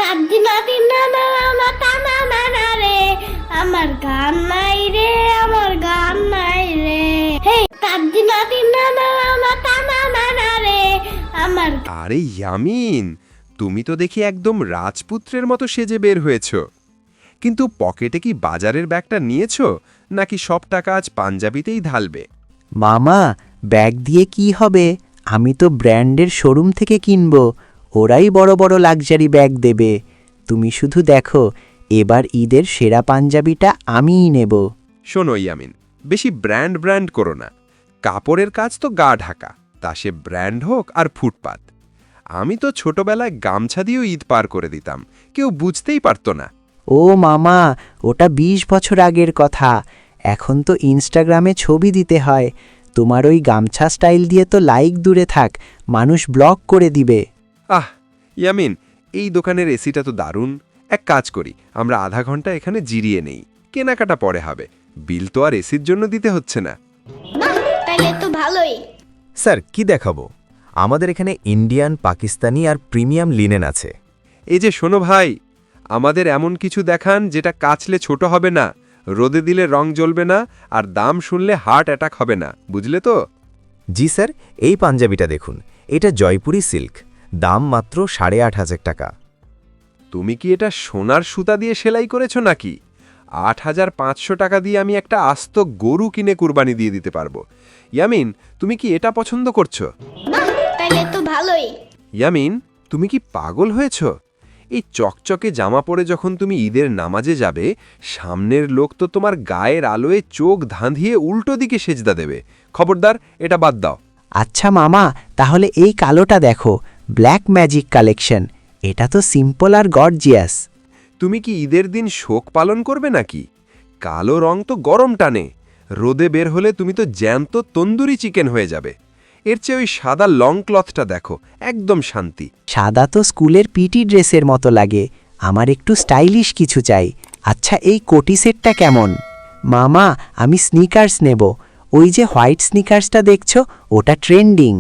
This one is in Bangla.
কাঁদি নাতি না না না তা না না না রে, আমার গান নাই রে, আমার গান নাই রে। হে কাঁদি নাতি না না না তা না না না রে, আমার। আরে ইয়ামিন, তুমি তো দেখি একদম রাজপুত্রের মতো সেজে বের হয়েছ। কিন্তু পকেটে কি বাজারের ব্যাগটা নিয়েছো, নাকি সব টাকা আজ পাঞ্জাবিতেই ঢালবে? মামা, ব্যাগ দিয়ে কি হবে? আমি তো ব্র্যান্ডের শোরুম থেকে কিনব, ওরাই বড় বড় লাক্সারি ব্যাগ দেবে। তুমি শুধু দেখো, এবার ঈদের সেরা পাঞ্জাবিটা আমিই নেব। শোনো ইয়ামিন, বেশি ব্র্যান্ড ব্র্যান্ড করো না। কাপড়ের কাজ তো গা ঢাকা, তা সে ব্র্যান্ড হোক আর ফুটপাত। আমি তো ছোটবেলায় গামছা দিয়েও ঈদ পার করে দিতাম, কেউ বুঝতেই পারত না। ও মামা, ওটা ২০ বছর আগের কথা। এখন তো ইনস্টাগ্রামে ছবি দিতে হয়। তোমার ওই গামছা স্টাইল দিয়ে তো লাইক দূরে থাক, মানুষ ব্লক করে দিবে। আহ ইয়ামিন, এই দোকানের এসিটা তো দারুণ। এক কাজ করি, আমরা আধা ঘন্টা এখানে জিরিয়ে নেই, কেনাকাটা পরে হবে। বিল তো আর এসির জন্য দিতে হচ্ছে না। বাহ, তাইলে তো ভালোই। স্যার, কি দেখাবো? আমাদের এখানে ইন্ডিয়ান, পাকিস্তানি আর প্রিমিয়াম লিনেন আছে। এই যে শোনো ভাই, আমাদের এমন কিছু দেখান যেটা কাচলে ছোট হবে না, রোদে দিলে রং জ্বলবে না, আর দাম শুনলে হার্ট অ্যাটাক হবে না, বুঝলে তো? জি স্যার, এই পাঞ্জাবিটা দেখুন, এটা জয়পুরি সিল্ক, দাম মাত্র ৮,৫০০ টাকা। তুমি কি এটা সোনার সুতা দিয়ে সেলাই করেছো নাকি? ৮,৫০০ টাকা দিয়ে আমি একটা আস্ত গরু কিনে কুরবানি দিয়ে দিতে পারবো। ইয়ামিন, তুমি কি এটা পছন্দ করছো? বাহ, তাইলে তো ভালোই। ইয়ামিন, তুমি কি পাগল হয়েছ? এই চকচকে জামা পরে যখন তুমি ঈদের নামাজে যাবে, সামনের লোক তো তোমার গায়ের আলোয় চোখ ধাঁধিয়ে উল্টো দিকে সেজদা দেবে। খবরদার, এটা বাদ দাও। আচ্ছা মামা, তাহলে এই কালোটা দেখো, ব্ল্যাক ম্যাজিক কালেকশন। এটা তো সিম্পল আর গর্জিয়াস। তুমি কি ঈদের দিন শোক পালন করবে নাকি? কালো রং তো গরম টানে, রোদে বের হলে তুমি তো জ্যান্ত তন্দুরি চিকেন হয়ে যাবে। এর চেয়ে ওই সাদা লং ক্লথটা দেখো, একদম শান্তি। সাদা তো স্কুলের পিটি ড্রেসের মতো লাগে, আমার একটু স্টাইলিশ কিছু চাই। আচ্ছা, এই কোটি সেটটা কেমন? মামা, আমি স্নিকার্স নেব। ওই যে হোয়াইট স্নিকার্সটা দেখছো, ওটা ট্রেন্ডিং।